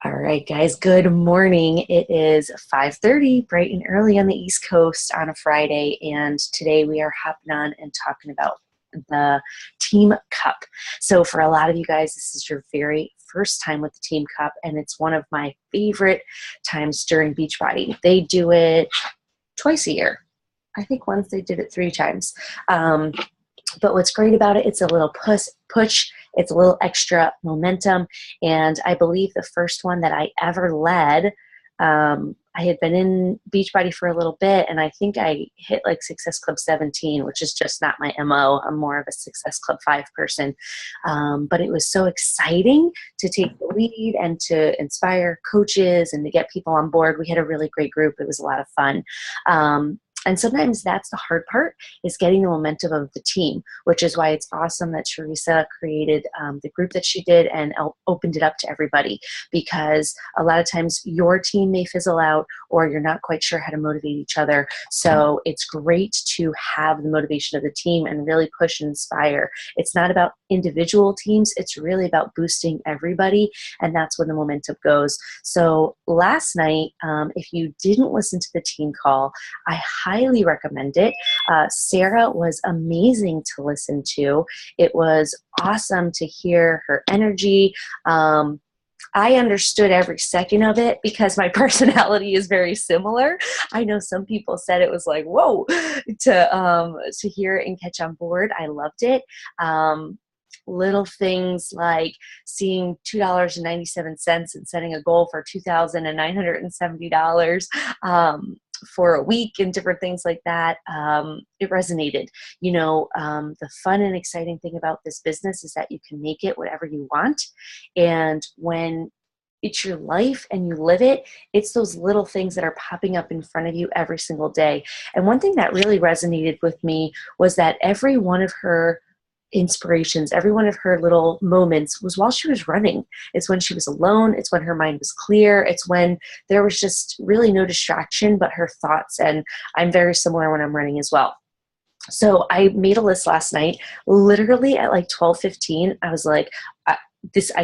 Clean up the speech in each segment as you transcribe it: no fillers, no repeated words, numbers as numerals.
All right, guys, good morning. It is 5:30, bright and early on the East Coast on a Friday, and today we are hopping on and talking about the Team Cup. So for a lot of you guys, this is your very first time with the Team Cup, and it's one of my favorite times during Beachbody. They do it twice a year. I think once they did it 3 times. But what's great about it, it's a little push, it's a little extra momentum. And I believe the first one that I ever led, I had been in Beachbody for a little bit, and I think I hit like Success Club 17, which is just not my MO. I'm more of a Success Club 5 person. But it was so exciting to take the lead and to inspire coaches and to get people on board. We had a really great group. It was a lot of fun. And sometimes that's the hard part, is getting the momentum of the team, which is why it's awesome that Teresa created the group that she did and opened it up to everybody, because a lot of times your team may fizzle out or you're not quite sure how to motivate each other. So it's great to have the motivation of the team and really push and inspire. It's not about individual teams. It's really about boosting everybody, and that's when the momentum goes. So last night, if you didn't listen to the team call, I highly recommend it. Sarah was amazing to listen to. It was awesome to hear her energy. I understood every second of it because my personality is very similar. I know some people said it was like, whoa, to hear it and catch on board. I loved it. Little things like seeing $2.97 and setting a goal for $2,970 for a week and different things like that. It resonated. The fun and exciting thing about this business is that you can make it whatever you want. And when it's your life and you live it, it's those little things that are popping up in front of you every single day. And one thing that really resonated with me was that every one of her inspirations, every one of her little moments was while she was running. It's when she was alone. It's when her mind was clear. It's when there was just really no distraction but her thoughts. And I'm very similar when I'm running as well. So I made a list last night. Literally at like 12:15, I was like, I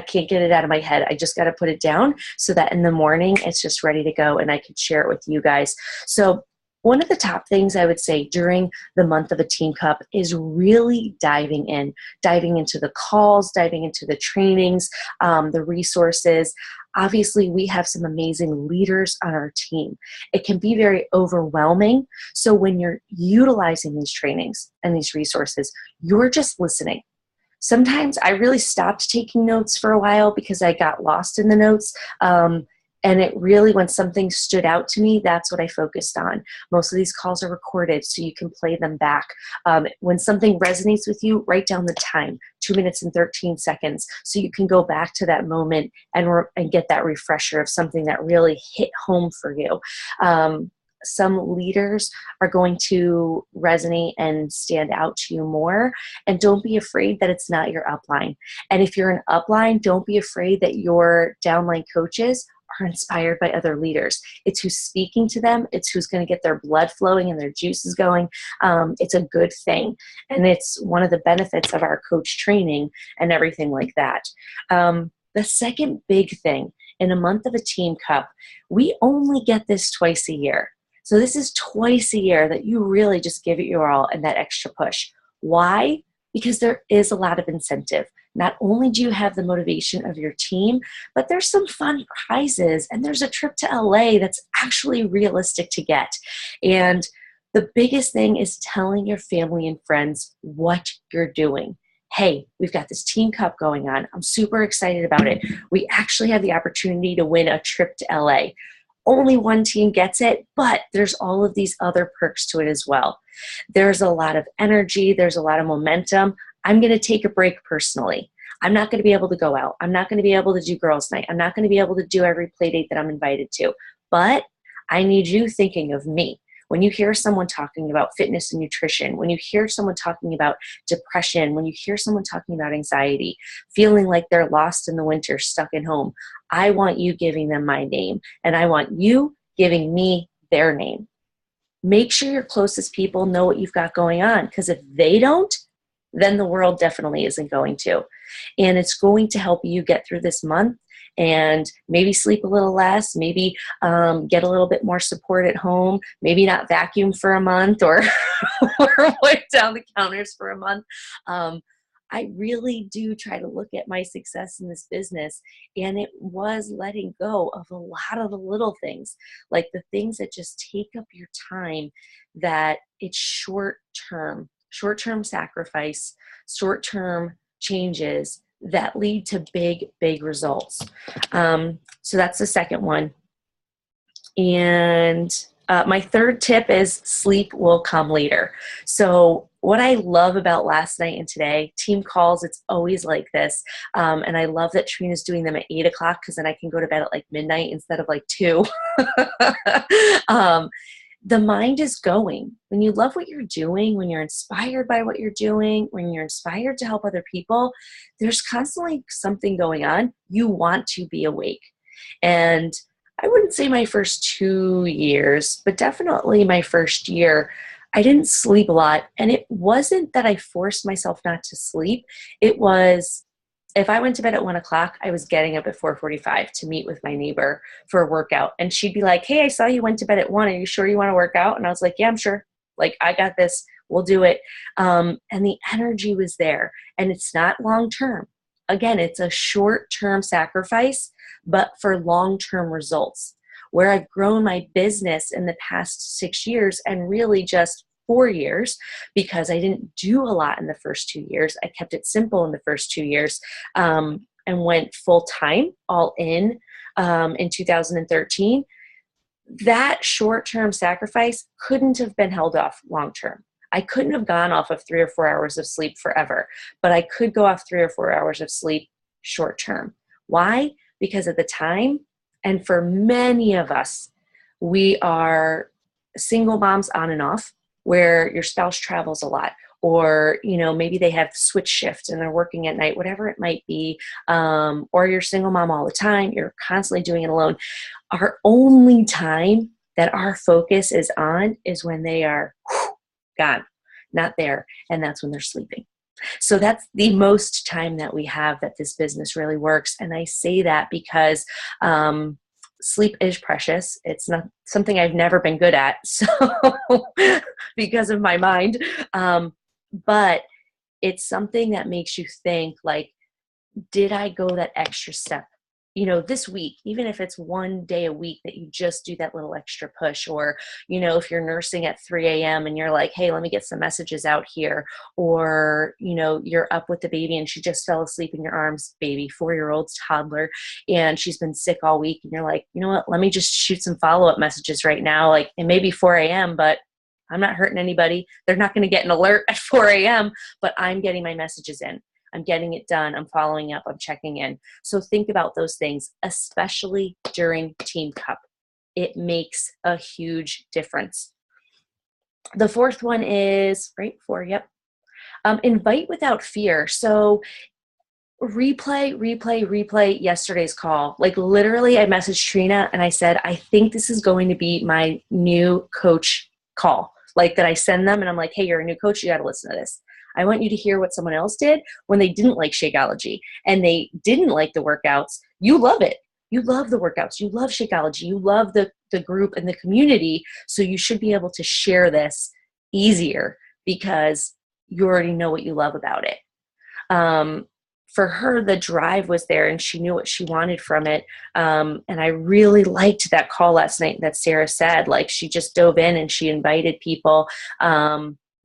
can't get it out of my head. I just got to put it down so that in the morning it's just ready to go and I can share it with you guys. So one of the top things I would say during the month of a Team Cup is really diving into the calls, diving into the trainings, the resources. Obviously, we have some amazing leaders on our team. It can be very overwhelming. So when you're utilizing these trainings and these resources, you're just listening. Sometimes I really stopped taking notes for a while because I got lost in the notes. And it really, when something stood out to me, that's what I focused on. Most of these calls are recorded, so you can play them back. When something resonates with you, write down the time, 2 minutes and 13 seconds, so you can go back to that moment and get that refresher of something that really hit home for you. Some leaders are going to resonate and stand out to you more. And don't be afraid that it's not your upline. And if you're an upline, don't be afraid that your downline coaches are inspired by other leaders. It's who's speaking to them. It's who's going to get their blood flowing and their juices going. It's a good thing. And it's one of the benefits of our coach training and everything like that. The second big thing in a month of a Team Cup, we only get this twice a year. So this is twice a year that you really just give it your all and that extra push. Why? Because there is a lot of incentive. Not only do you have the motivation of your team, but there's some fun prizes and there's a trip to LA that's actually realistic to get. And the biggest thing is telling your family and friends what you're doing. Hey, we've got this Team Cup going on. I'm super excited about it. We actually have the opportunity to win a trip to LA. Only one team gets it, but there's all of these other perks to it as well. There's a lot of energy. There's a lot of momentum. I'm going to take a break personally. I'm not going to be able to go out. I'm not going to be able to do girls' night. I'm not going to be able to do every play date that I'm invited to. But I need you thinking of me. When you hear someone talking about fitness and nutrition, when you hear someone talking about depression, when you hear someone talking about anxiety, feeling like they're lost in the winter, stuck at home, I want you giving them my name, and I want you giving me their name. Make sure your closest people know what you've got going on, because if they don't, then the world definitely isn't going to. And it's going to help you get through this month and maybe sleep a little less, maybe get a little bit more support at home, maybe not vacuum for a month or, or wipe down the counters for a month. I really do try to look at my success in this business, and it was letting go of a lot of the little things, like the things that just take up your time, that it's short-term sacrifice, short-term changes that lead to big, big results. So that's the second one. And my third tip is sleep will come later. So what I love about last night and today, team calls, it's always like this. And I love that Trina's doing them at 8 o'clock, because then I can go to bed at like midnight instead of like 2. The mind is going. When you love what you're doing, when you're inspired by what you're doing, when you're inspired to help other people, there's constantly something going on. You want to be awake. And I wouldn't say my first 2 years, but definitely my first year, I didn't sleep a lot. And it wasn't that I forced myself not to sleep. It was, if I went to bed at 1 o'clock, I was getting up at 4:45 to meet with my neighbor for a workout. And she'd be like, hey, I saw you went to bed at 1. Are you sure you want to work out? And I was like, yeah, I'm sure. Like, I got this. We'll do it. And the energy was there. And it's not long-term. Again, it's a short-term sacrifice, but for long-term results. Where I've grown my business in the past 6 years, and really just 4 years, because I didn't do a lot in the first 2 years. I kept it simple in the first 2 years, and went full-time, all in 2013. That short-term sacrifice couldn't have been held off long-term. I couldn't have gone off of 3 or 4 hours of sleep forever, but I could go off 3 or 4 hours of sleep short-term. Why? Because at the time, and for many of us, we are single moms on and off, where your spouse travels a lot, or, maybe they have switch shifts and they're working at night, whatever it might be, or you're single mom all the time, you're constantly doing it alone. Our only time that our focus is on is when they are gone, not there, and that's when they're sleeping. So that's the most time that we have that this business really works. And I say that because sleep is precious. It's not something I've never been good at, so because of my mind. But it's something that makes you think, like, did I go that extra step? This week, even if it's one day a week that you just do that little extra push, or, if you're nursing at 3 a.m. and you're like, hey, let me get some messages out here, or, you're up with the baby and she just fell asleep in your arms, baby, 4-year-old toddler, and she's been sick all week. And you're like, you know what, let me just shoot some follow-up messages right now. Like, it may be 4 a.m., but I'm not hurting anybody. They're not going to get an alert at 4 a.m., but I'm getting my messages in. I'm getting it done. I'm following up. I'm checking in. So think about those things, especially during Team Cup. It makes a huge difference. The fourth one is, right, 4, yep. Invite without fear. So replay yesterday's call. Like, literally, I messaged Trina and I said, I think this is going to be my new coach call. Like, that I send them and I'm like, hey, you're a new coach. You got to listen to this. I want you to hear what someone else did when they didn't like Shakeology and they didn't like the workouts. You love it. You love the workouts. You love Shakeology. You love the group and the community. So you should be able to share this easier because you already know what you love about it. For her, the drive was there and she knew what she wanted from it. And I really liked that call last night that Sarah said, like, she just dove in and she invited people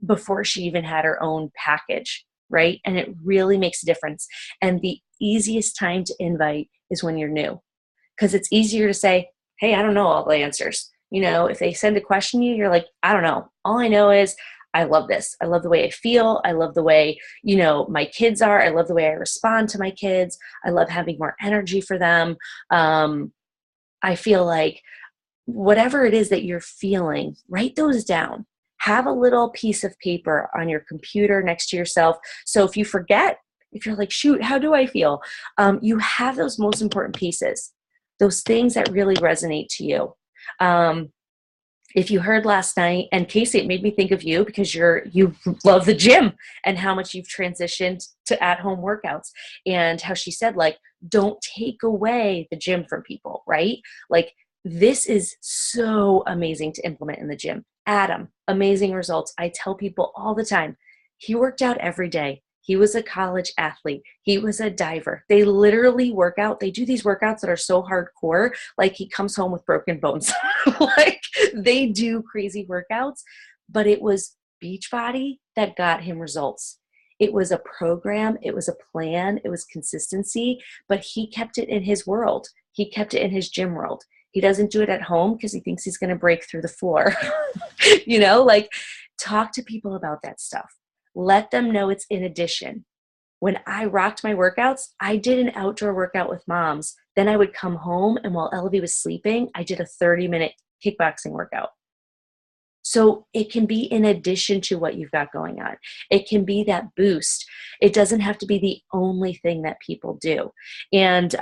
before she even had her own package, right? And it really makes a difference. And the easiest time to invite is when you're new, because it's easier to say, hey, I don't know all the answers. If they send a question to you, you're like, I don't know. All I know is I love this. I love the way I feel. I love the way, my kids are. I love the way I respond to my kids. I love having more energy for them. I feel like whatever it is that you're feeling, write those down. Have a little piece of paper on your computer next to yourself. So if you forget, if you're like, shoot, how do I feel? You have those most important pieces, those things that really resonate to you. if you heard last night, and Casey, it made me think of you because you love the gym and how much you've transitioned to at-home workouts, and how she said, like, don't take away the gym from people, right? Like, this is so amazing to implement in the gym. Adam, amazing results. I tell people all the time, he worked out every day. He was a college athlete. He was a diver. They literally work out. They do these workouts that are so hardcore, like he comes home with broken bones. Like, they do crazy workouts, but it was Beachbody that got him results. It was a program, it was a plan, it was consistency, but he kept it in his world. He kept it in his gym world. He doesn't do it at home because he thinks he's going to break through the floor. Like, talk to people about that stuff. Let them know it's in addition. When I rocked my workouts, I did an outdoor workout with moms. Then I would come home, and while Elvie was sleeping, I did a 30-minute kickboxing workout. So it can be in addition to what you've got going on. It can be that boost. It doesn't have to be the only thing that people do. And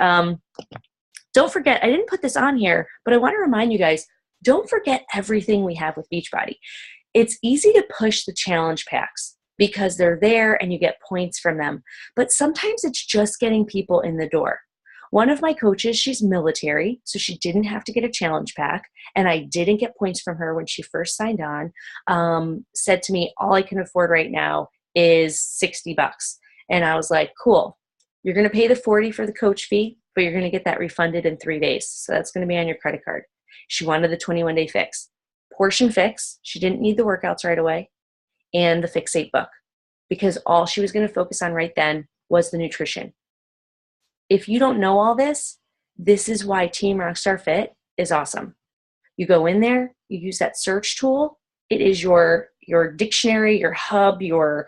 don't forget, I didn't put this on here, but I want to remind you guys, don't forget everything we have with Beachbody. It's easy to push the challenge packs because they're there and you get points from them. But sometimes it's just getting people in the door. One of my coaches, she's military, so she didn't have to get a challenge pack, and I didn't get points from her when she first signed on, said to me, all I can afford right now is $60. And I was like, cool, you're going to pay the $40 for the coach fee, but you're going to get that refunded in 3 days. So that's going to be on your credit card. She wanted the 21-day fix. Portion fix, she didn't need the workouts right away, and the Fixate book, because all she was going to focus on right then was the nutrition. If you don't know all this, this is why Team Rockstar Fit is awesome. You go in there, you use that search tool. It is your dictionary, your hub, your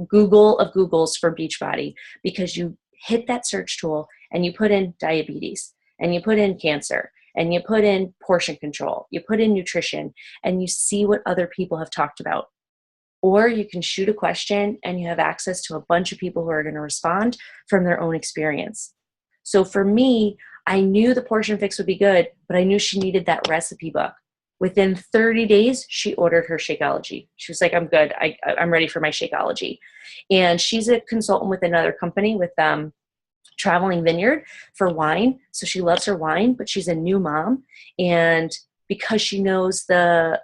Google of Googles for Beachbody, because you hit that search tool and you put in diabetes, and you put in cancer, and you put in portion control, you put in nutrition, and you see what other people have talked about. Or you can shoot a question and you have access to a bunch of people who are going to respond from their own experience. So for me, I knew the portion fix would be good, but I knew she needed that recipe book. Within 30 days, she ordered her Shakeology. She was like, I'm good. I'm ready for my Shakeology. And she's a consultant with another company, with Traveling Vineyard, for wine. So she loves her wine, but she's a new mom. And because she knows the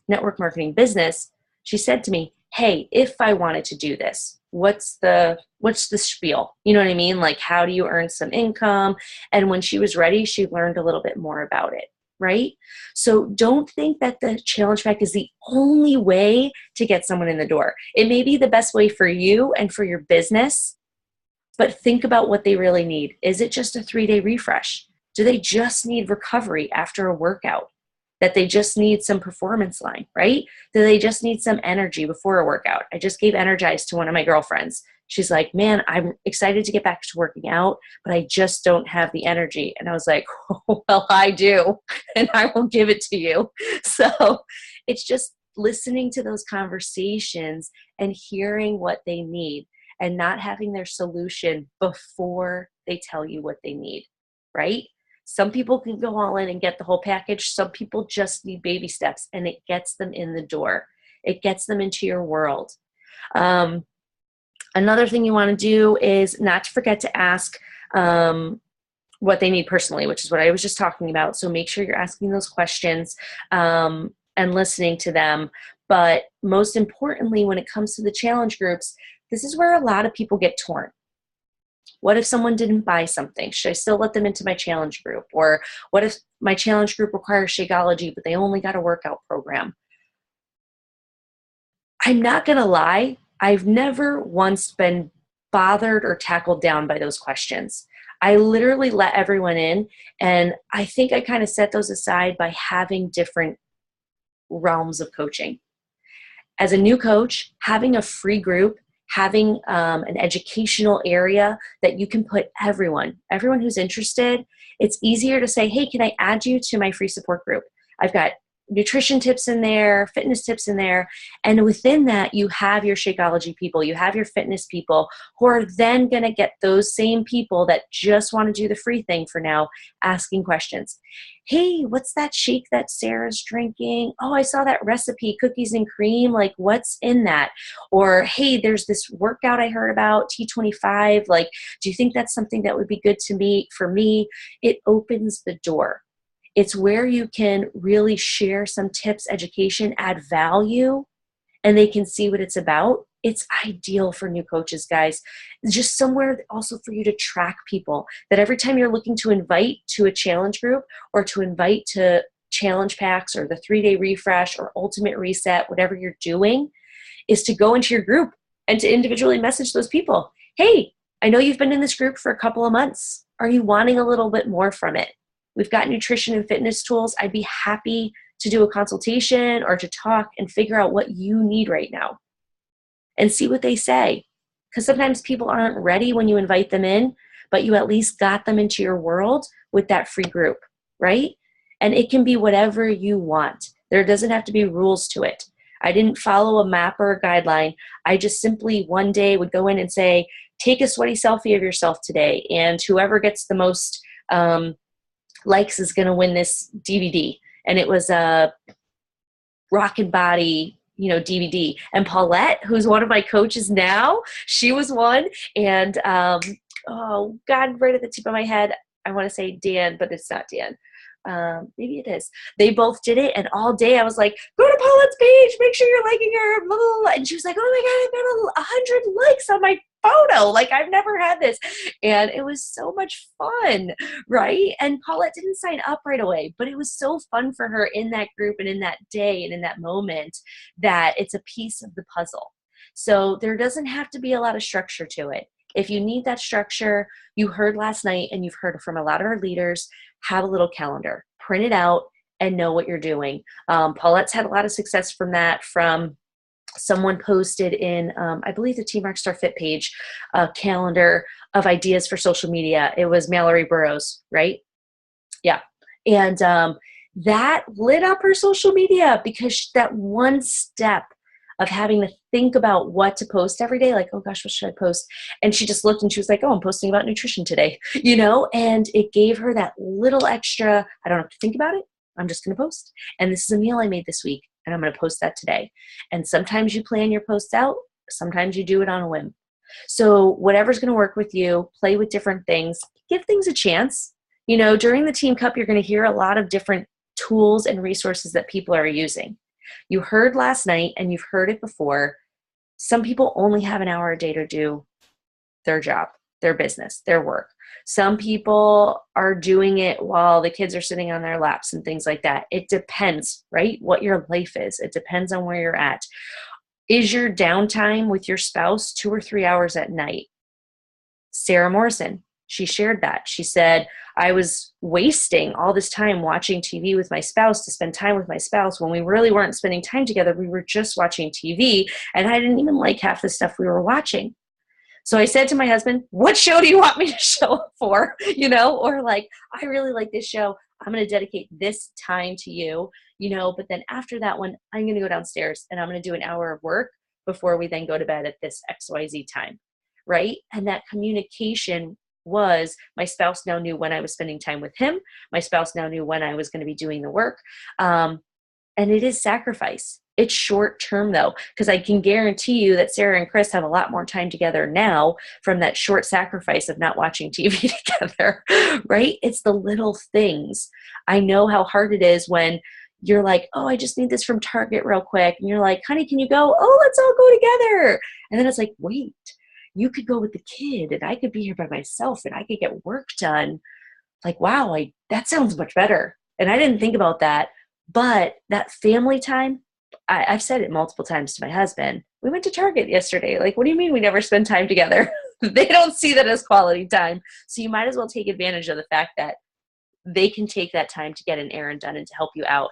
network marketing business, she said to me, hey, if I wanted to do this, what's the spiel? You know what I mean? Like, how do you earn some income? And when she was ready, she learned a little bit more about it, right? So don't think that the challenge pack is the only way to get someone in the door. It may be the best way for you and for your business, but think about what they really need. Is it just a 3-day refresh? Do they just need recovery after a workout? That they just need some performance line, right? Do they just need some energy before a workout? I just gave Energize to one of my girlfriends. She's like, man, I'm excited to get back to working out, but I just don't have the energy. And I was like, oh, well, I do, and I will give it to you. So it's just listening to those conversations and hearing what they need, and not having their solution before they tell you what they need, right? Some people can go all in and get the whole package. Some people just need baby steps, and it gets them in the door. It gets them into your world. Another thing you want to do is not to forget to ask what they need personally, which is what I was just talking about. So make sure you're asking those questions and listening to them. But most importantly, when it comes to the challenge groups, this is where a lot of people get torn. What if someone didn't buy something? Should I still let them into my challenge group? Or what if my challenge group requires Shakeology, but they only got a workout program? I'm not going to lie. I've never once been bothered or tackled down by those questions. I literally let everyone in, and I think I kind of set those aside by having different realms of coaching. As a new coach, having a free group, having an educational area that you can put everyone who's interested, it's easier to say, hey, can I add you to my free support group? I've got nutrition tips in there, fitness tips in there. And within that, you have your Shakeology people, you have your fitness people who are then going to get those same people that just want to do the free thing for now, asking questions. Hey, what's that shake that Sarah's drinking? Oh, I saw that recipe, cookies and cream. Like, what's in that? Or, hey, there's this workout I heard about, T25. Like, do you think that's something that would be good to me for me? It opens the door. It's where you can really share some tips, education, add value, and they can see what it's about. It's ideal for new coaches, guys. Just somewhere also for you to track people, that every time you're looking to invite to a challenge group or to invite to challenge packs or the 3-day refresh or ultimate reset, whatever you're doing, is to go into your group and to individually message those people. Hey, I know you've been in this group for a couple of months. Are you wanting a little bit more from it? We've got nutrition and fitness tools. I'd be happy to do a consultation or to talk and figure out what you need right now and see what they say. Because sometimes people aren't ready when you invite them in, but you at least got them into your world with that free group, right? And it can be whatever you want. There doesn't have to be rules to it. I didn't follow a map or a guideline. I just simply one day would go in and say, take a sweaty selfie of yourself today, and whoever gets the most likes is going to win this DVD. And it was a Rockin' Body, DVD. And Paulette, who's one of my coaches now, she was one. And oh God, right at the tip of my head, I want to say Dan, but it's not Dan. Maybe it is. They both did it, and all day I was like, go to Paulette's page, make sure you're liking her, blah, blah, blah. And she was like, oh my God, I've got 100 likes on my photo. Like, I've never had this. And it was so much fun, right? And Paulette didn't sign up right away, but it was so fun for her in that group and in that day and in that moment that it's a piece of the puzzle. So there doesn't have to be a lot of structure to it. If you need that structure, you heard last night and you've heard from a lot of our leaders, have a little calendar, print it out and know what you're doing. Paulette's had a lot of success from that, from someone posted in, I believe the Team Rockstar Fit page, a calendar of ideas for social media. It was Mallory Burrows, right? Yeah. And that lit up her social media, because that one step of having to think about what to post every day, like, oh gosh, what should I post? And she just looked and she was like, oh, I'm posting about nutrition today, and it gave her that little extra, I don't have to think about it. I'm just going to post. And this is a meal I made this week, and I'm going to post that today. And sometimes you plan your posts out. Sometimes you do it on a whim. So whatever's going to work with you, play with different things, give things a chance. During the Team Cup, you're going to hear a lot of different tools and resources that people are using. You heard last night, and you've heard it before, some people only have an hour a day to do their job, their business, their work. Some people are doing it while the kids are sitting on their laps and things like that. It depends, right? What your life is. It depends on where you're at. Is your downtime with your spouse 2 or 3 hours at night? Sarah Morrison, she shared that. She said, I was wasting all this time watching TV with my spouse to spend time with my spouse when we really weren't spending time together. We were just watching TV, and I didn't even like half the stuff we were watching. So I said to my husband, what show do you want me to show up for? Or like, I really like this show. I'm going to dedicate this time to you, but then after that one, I'm going to go downstairs and I'm going to do an hour of work before we then go to bed at this XYZ time, right? And that communication was, my spouse now knew when I was spending time with him. My spouse now knew when I was going to be doing the work. And it is sacrifice. It's short term though, because I can guarantee you that Sarah and Chris have a lot more time together now from that short sacrifice of not watching TV together, right? It's the little things. I know how hard it is when you're like, oh, I just need this from Target real quick. And you're like, honey, can you go? Oh, let's all go together. And then it's like, wait, you could go with the kid and I could be here by myself and I could get work done. Like, wow, that sounds much better. And I didn't think about that. But that family time, I've said it multiple times to my husband. We went to Target yesterday. Like, what do you mean we never spend time together? They don't see that as quality time. So you might as well take advantage of the fact that they can take that time to get an errand done and to help you out.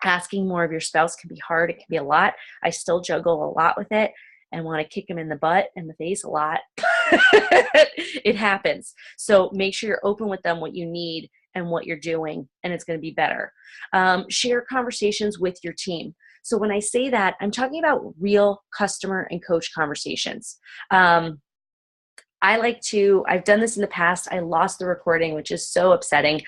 Asking more of your spouse can be hard. It can be a lot. I still juggle a lot with it and want to kick him in the butt and the face a lot. It happens. So make sure you're open with them what you need and what you're doing, and it's going to be better. Share conversations with your team. So when I say that, I'm talking about real customer and coach conversations. I've done this in the past. I lost the recording, which is so upsetting,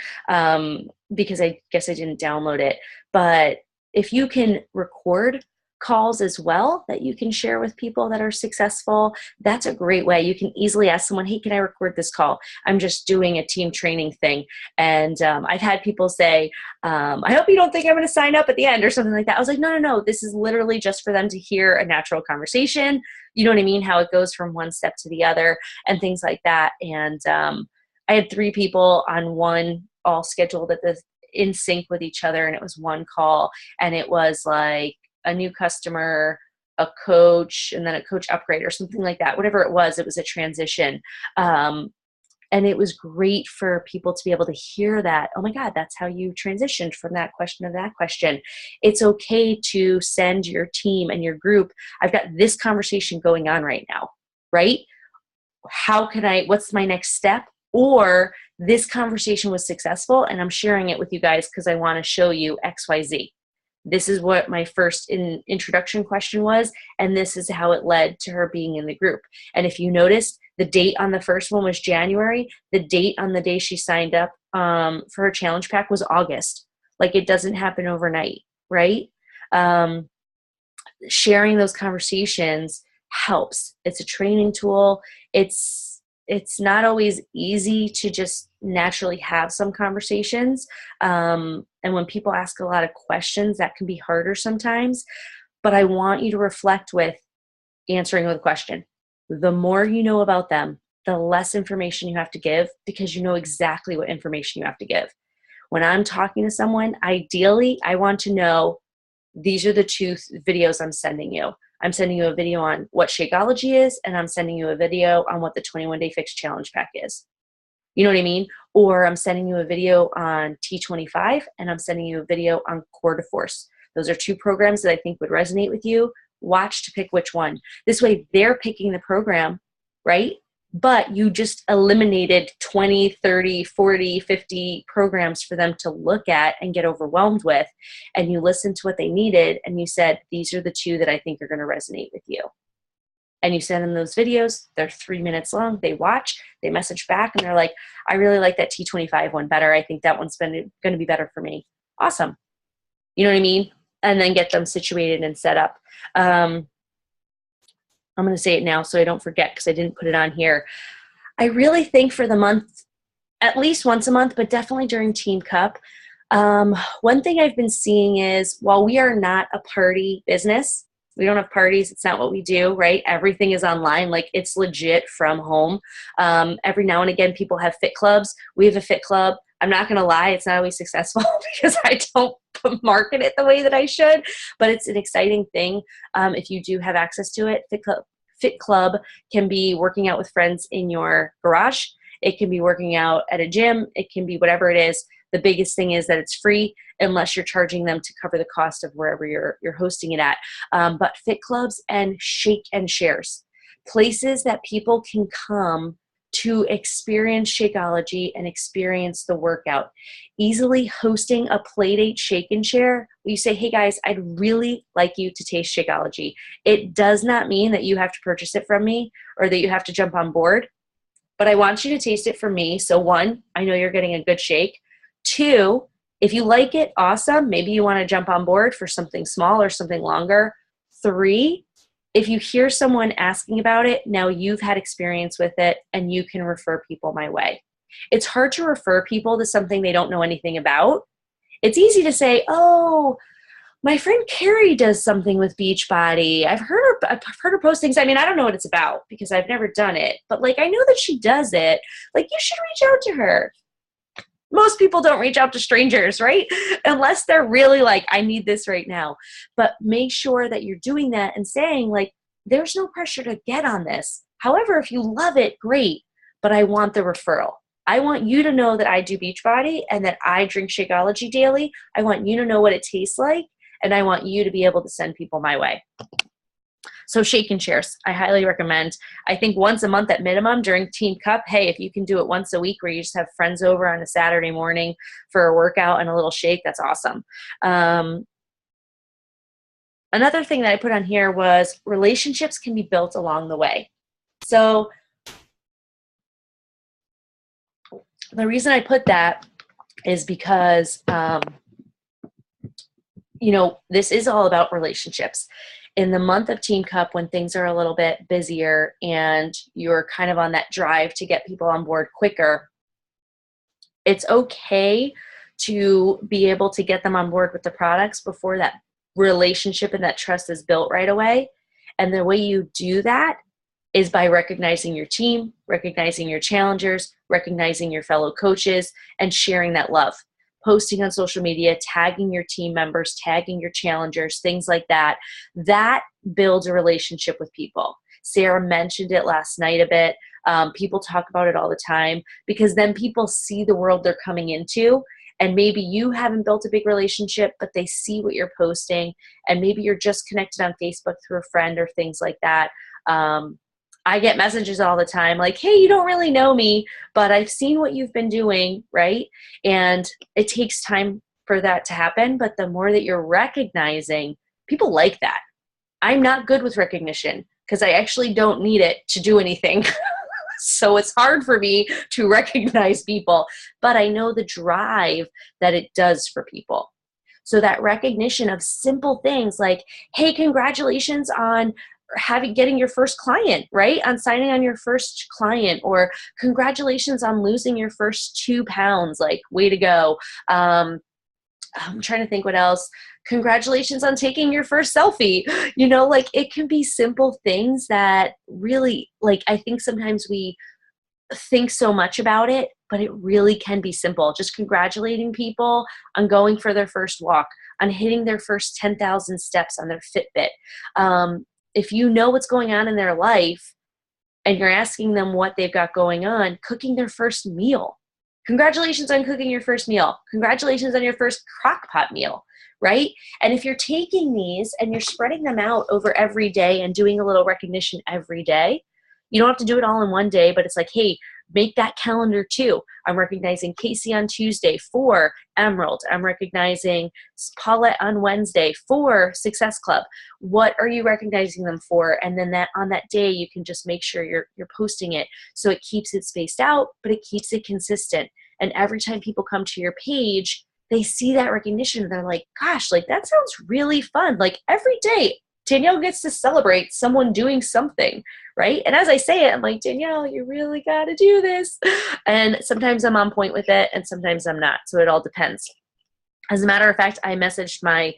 because I guess I didn't download it. But if you can record calls as well that you can share with people that are successful, that's a great way. You can easily ask someone, hey, can I record this call? I'm just doing a team training thing. And I've had people say, I hope you don't think I'm going to sign up at the end or something like that. I was like, no, this is literally just for them to hear a natural conversation. You know what I mean? How it goes from one step to the other and things like that. And I had 3 people on one, all scheduled in sync with each other. And it was one call, and it was like a new customer, a coach, and then a coach upgrade or something like that. Whatever it was a transition. And it was great for people to be able to hear that, oh my God, that's how you transitioned from that question to that question. It's okay to send your team and your group, I've got this conversation going on right now, right? What's my next step? Or this conversation was successful and I'm sharing it with you guys because I want to show you XYZ. This is what my first introduction question was, and this is how it led to her being in the group. And if you noticed, the date on the first one was January. The date on the day she signed up for her challenge pack was August. Like, it doesn't happen overnight, right? Sharing those conversations helps. It's a training tool. It's not always easy to just naturally have some conversations. And when people ask a lot of questions, that can be harder sometimes. But I want you to reflect with answering with a question. The more you know about them, the less information you have to give, because you know exactly what information you have to give. When I'm talking to someone, ideally, I want to know, these are the 2 videos I'm sending you. I'm sending you a video on what Shakeology is, and I'm sending you a video on what the 21-Day Fix Challenge Pack is. You know what I mean? Or I'm sending you a video on T25, and I'm sending you a video on Core to Force. Those are 2 programs that I think would resonate with you. Watch to pick which one. This way they're picking the program, right? But you just eliminated 20, 30, 40, 50 programs for them to look at and get overwhelmed with. And you listened to what they needed, and you said, these are the 2 that I think are going to resonate with you. And you send them those videos. They're 3 minutes long. They watch, they message back, and they're like, I really like that T25 one better. I think that one's going to be better for me. Awesome. You know what I mean? And then get them situated and set up. I'm going to say it now so I don't forget, because I didn't put it on here. I really think for the month, at least once a month, but definitely during Team Cup, one thing I've been seeing is, while we are not a party business, we don't have parties. It's not what we do, right? Everything is online. Like, it's legit from home. Every now and again, people have fit clubs. We have a fit club. I'm not going to lie, it's not always successful because I don't market it the way that I should, but it's an exciting thing. If you do have access to it, Fit Club can be working out with friends in your garage. It can be working out at a gym. It can be whatever it is. The biggest thing is that it's free, unless you're charging them to cover the cost of wherever you're hosting it at. But fit clubs and shake and shares, places that people can come to experience Shakeology and experience the workout. Easily hosting a Playdate shake and share, where you say, hey guys, I'd really like you to taste Shakeology. It does not mean that you have to purchase it from me or that you have to jump on board, but I want you to taste it from me. So 1, I know you're getting a good shake. 2, if you like it, awesome. Maybe you want to jump on board for something small or something longer. 3, if you hear someone asking about it, now you've had experience with it and you can refer people my way. It's hard to refer people to something they don't know anything about. It's easy to say, oh, my friend Carrie does something with Beachbody. I've heard her post things. I mean, I don't know what it's about because I've never done it, but like, I know that she does it. Like, you should reach out to her. Most people don't reach out to strangers, right? Unless they're really like, I need this right now. But make sure that you're doing that and saying, like, there's no pressure to get on this. However, if you love it, great. But I want the referral. I want you to know that I do Beachbody and that I drink Shakeology daily. I want you to know what it tastes like. And I want you to be able to send people my way. So shake and shares, I highly recommend. I think once a month at minimum during Team Cup. Hey, if you can do it once a week where you just have friends over on a Saturday morning for a workout and a little shake, that's awesome. Another thing that I put on here was relationships can be built along the way. So the reason I put that is because, this is all about relationships. In the month of Team Cup, when things are a little bit busier and you're kind of on that drive to get people on board quicker, it's okay to be able to get them on board with the products before that relationship and that trust is built right away. And the way you do that is by recognizing your team, recognizing your challengers, recognizing your fellow coaches, and sharing that love. Posting on social media, tagging your team members, tagging your challengers, things like that. That builds a relationship with people. Sarah mentioned it last night a bit. People talk about it all the time because then people see the world they're coming into. And maybe you haven't built a big relationship, but they see what you're posting. And maybe you're just connected on Facebook through a friend or things like that. I get messages all the time like, hey, you don't really know me, but I've seen what you've been doing, right? And it takes time for that to happen. But the more that you're recognizing, people like that. I'm not good with recognition because I actually don't need it to do anything. So it's hard for me to recognize people, but I know the drive that it does for people. So that recognition of simple things like, hey, congratulations on getting your first client, right? On signing on your first client, or congratulations on losing your first 2 pounds, like way to go. I'm trying to think what else. Congratulations on taking your first selfie. Like it can be simple things that really, like, I think sometimes we think so much about it, but it really can be simple. Just congratulating people on going for their first walk, on hitting their first 10,000 steps on their Fitbit. If you know what's going on in their life and you're asking them what they've got going on, cooking their first meal. Congratulations on cooking your first meal. Congratulations on your first crock pot meal, right? And if you're taking these and you're spreading them out over every day and doing a little recognition every day, you don't have to do it all in one day, but it's like, hey, make that calendar too. I'm recognizing Casey on Tuesday for Emerald. I'm recognizing Paulette on Wednesday for Success Club. What are you recognizing them for? And then that on that day, you can just make sure you're posting it so it keeps it spaced out, but it keeps it consistent. And every time people come to your page, they see that recognition and they're like, gosh, like that sounds really fun. Like every day, Danielle gets to celebrate someone doing something, right? And as I say it, I'm like, Danielle, you really got to do this. And sometimes I'm on point with it and sometimes I'm not. So it all depends. As a matter of fact, I messaged my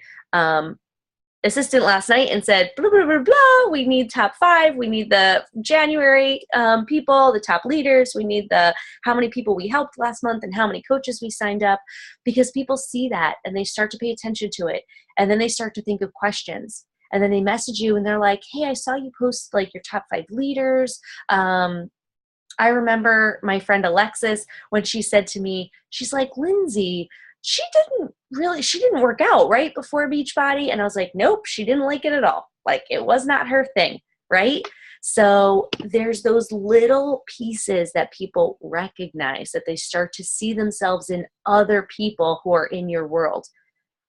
assistant last night and said, blah, blah, blah, blah, we need top 5. We need the January people, the top leaders. We need the how many people we helped last month and how many coaches we signed up, because people see that and they start to pay attention to it. And then they start to think of questions. And then they message you and they're like, hey, I saw you post like your top 5 leaders. I remember my friend Alexis, when she said to me, she's like, Lindsay, she didn't work out right before Beachbody. And I was like, nope, she didn't like it at all. Like it was not her thing, right? So there's those little pieces that people recognize, that they start to see themselves in other people who are in your world.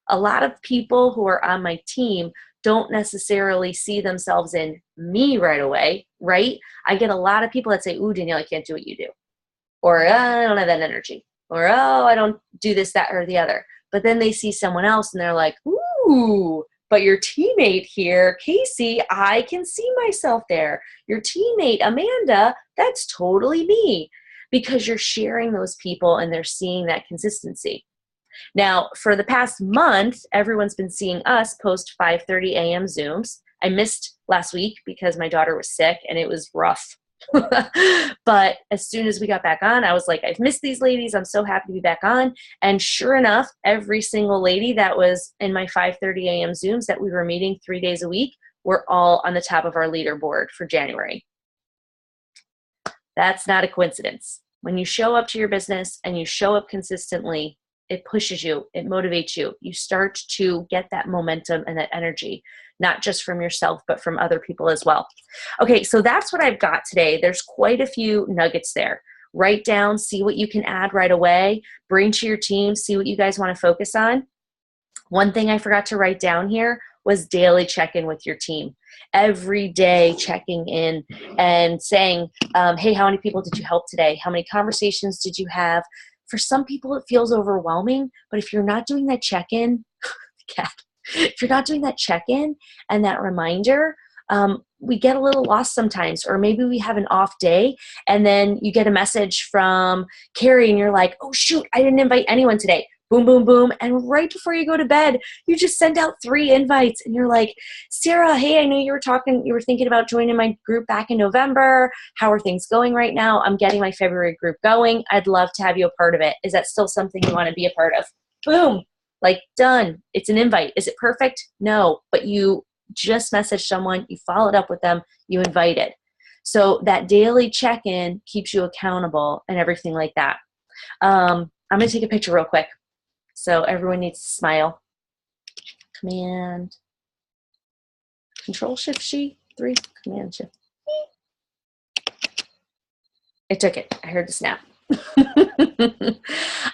A lot of people who are on my team don't necessarily see themselves in me right away, right? I get a lot of people that say, ooh, Danielle, I can't do what you do. Or I don't have that energy. Or, oh, I don't do this, that, or the other. But then they see someone else and they're like, ooh, but your teammate here, Casey, I can see myself there. Your teammate, Amanda, that's totally me. Because you're sharing those people and they're seeing that consistency. Now, for the past month, everyone's been seeing us post 5:30 a.m. Zooms. I missed last week because my daughter was sick and it was rough. But as soon as we got back on, I was like, I've missed these ladies. I'm so happy to be back on. And sure enough, every single lady that was in my 5:30 a.m. Zooms that we were meeting 3 days a week were all on the top of our leaderboard for January. That's not a coincidence. When you show up to your business and you show up consistently, it pushes you, it motivates you. You start to get that momentum and that energy. not just from yourself, but from other people as well. Okay, so that's what I've got today. There's quite a few nuggets there. Write down, see what you can add right away, bring to your team, see what you guys want to focus on. One thing I forgot to write down here was daily check-in with your team. Every day checking in and saying, hey, how many people did you help today? How many conversations did you have? For some people, it feels overwhelming, but if you're not doing that check-in, if you're not doing that check-in and that reminder, we get a little lost sometimes, or maybe we have an off day and then you get a message from Carrie and you're like, oh shoot, I didn't invite anyone today. Boom, boom, boom. And right before you go to bed, you just send out 3 invites and you're like, Sarah, hey, I know you were thinking about joining my group back in November. How are things going right now? I'm getting my February group going. I'd love to have you a part of it. Is that still something you want to be a part of? Boom, like done. It's an invite. Is it perfect? No, but you just messaged someone, you followed up with them, you invited. So that daily check-in keeps you accountable and everything like that. I'm going to take a picture real quick. So everyone needs to smile. Command, Control Shift Shift 3, Command Shift. It took it. I heard the snap.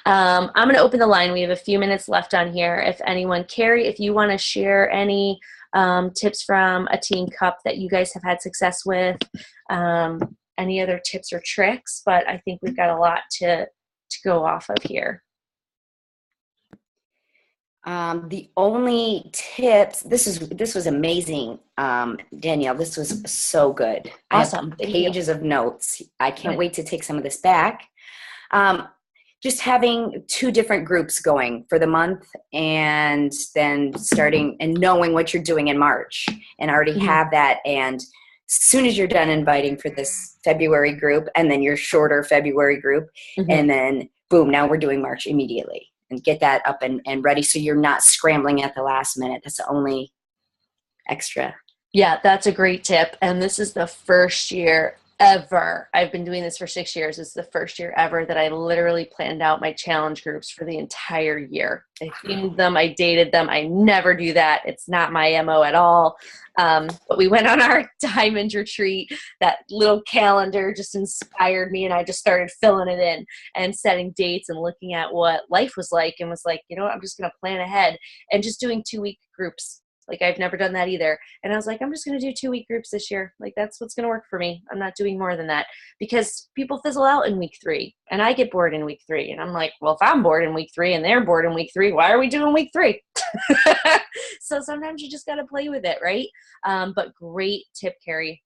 I'm going to open the line. We have a few minutes left on here. If anyone, Carrie, if you want to share any tips from a team cup that you guys have had success with, any other tips or tricks, but I think we've got a lot to go off of here. The only tips, this was amazing, Danielle. This was so good. Awesome. I have pages of notes. I can't wait to take some of this back. Just having 2 different groups going for the month, and then starting and knowing what you're doing in March, and already have that. And as soon as you're done inviting for this February group, and then your shorter February group, and then boom, now we're doing March immediately. And get that up and ready so you're not scrambling at the last minute. That's the only extra. Yeah, that's a great tip. And this is the first year ever. I've been doing this for 6 years. It's the first year ever that I literally planned out my challenge groups for the entire year. I themed them. I dated them. I never do that. It's not my MO at all. But we went on our diamond retreat. That little calendar just inspired me, and I just started filling it in and setting dates and looking at what life was like, and was like, you know what, I'm just going to plan ahead and just doing 2-week groups. Like, I've never done that either. And I was like, I'm just going to do 2-week groups this year. Like, that's what's going to work for me. I'm not doing more than that, because people fizzle out in week 3 and I get bored in week 3. And I'm like, well, if I'm bored in week 3 and they're bored in week 3, why are we doing week 3? So sometimes you just got to play with it, right? But great tip, Carrie.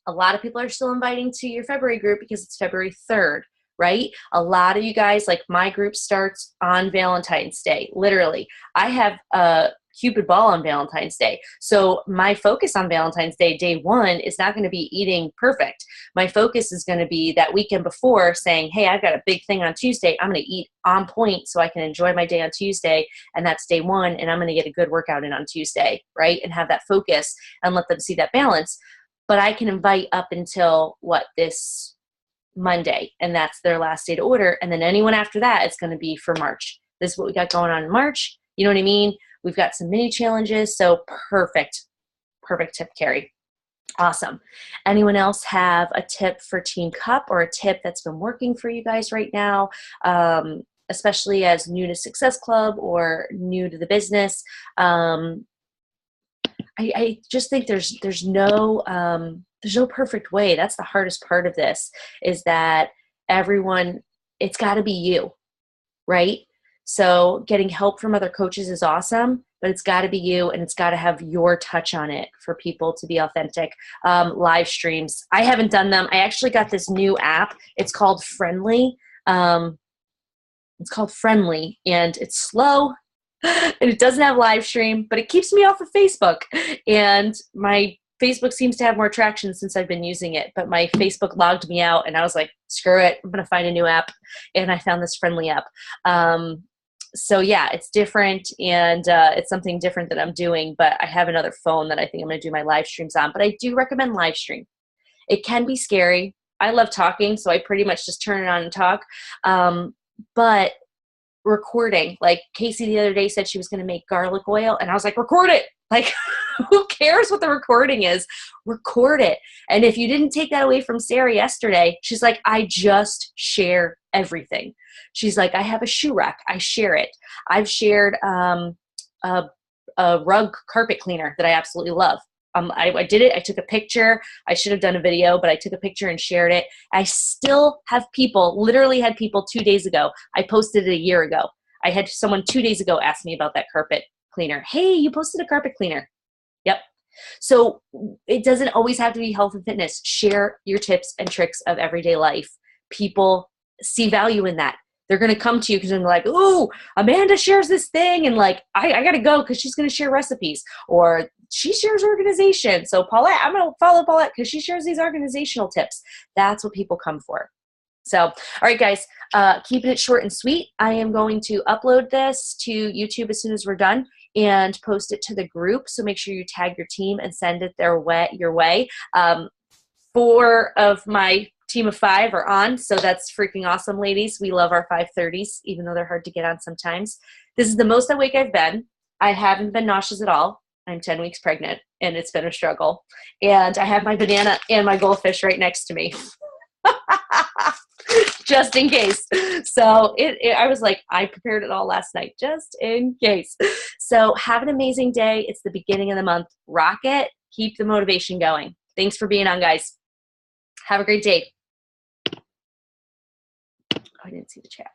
A lot of people are still inviting to your February group because it's February 3rd, right? A lot of you guys, like, my group starts on Valentine's Day. Literally, I have a Cupid ball on Valentine's Day. So my focus on Valentine's Day, day 1, is not going to be eating perfect. My focus is going to be that weekend before, saying, hey, I've got a big thing on Tuesday. I'm going to eat on point so I can enjoy my day on Tuesday. And that's day 1. And I'm going to get a good workout in on Tuesday, right? And have that focus and let them see that balance. But I can invite up until this Monday, and that's their last day to order. And then anyone after that, it's going to be for March. This is what we got going on in March. You know what I mean? We've got some mini challenges. So perfect tip, Carrie. Awesome. Anyone else have a tip for Team Cup, or a tip that's been working for you guys right now, especially as new to Success Club or new to the business? I just think there's no perfect way. That's the hardest part of this, is that everyone, it's got to be you, right? So getting help from other coaches is awesome, but it's got to be you, and it's got to have your touch on it for people to be authentic. Live streams, I haven't done them. I actually got this new app. It's called Friendly. And it's slow. And it doesn't have live stream, but it keeps me off of Facebook. And my Facebook seems to have more traction since I've been using it, but my Facebook logged me out, and I was like, screw it, I'm going to find a new app. And I found this Friendly app. So yeah, it's different, and it's something different that I'm doing, but I have another phone that I think I'm going to do my live streams on. But I do recommend live stream. It can be scary. I love talking, so I pretty much just turn it on and talk. But recording, like Casey the other day said she was going to make garlic oil, and I was like, record it. Like, who cares what the recording is? Record it. And if you didn't take that away from Sarah yesterday, she's like, I just share everything. She's like, I have a shoe rack. I share it. I've shared a rug carpet cleaner that I absolutely love. I did it. I took a picture. I should have done a video, but I took a picture and shared it. I still have people, literally had people 2 days ago. I posted it a year ago. I had someone 2 days ago ask me about that carpet cleaner. Hey, you posted a carpet cleaner. Yep. So it doesn't always have to be health and fitness. Share your tips and tricks of everyday life. People see value in that. They're going to come to you because they're like, ooh, Amanda shares this thing. And like, I got to go because she's going to share recipes, or she shares organization. So Paulette, I'm going to follow Paulette because she shares these organizational tips. That's what people come for. So, all right, guys, keeping it short and sweet. I am going to upload this to YouTube as soon as we're done and post it to the group. So make sure you tag your team and send it your way. 4 of my team of 5 are on, so that's freaking awesome, ladies. We love our 5:30s, even though they're hard to get on sometimes. This is the most awake I've been. I haven't been nauseous at all. I'm 10 weeks pregnant, and it's been a struggle. And I have my banana and my goldfish right next to me. Just in case. So I was like, I prepared it all last night, just in case. So have an amazing day. It's the beginning of the month. Rock it. Keep the motivation going. Thanks for being on, guys. Have a great day. Oh, I didn't see the chat.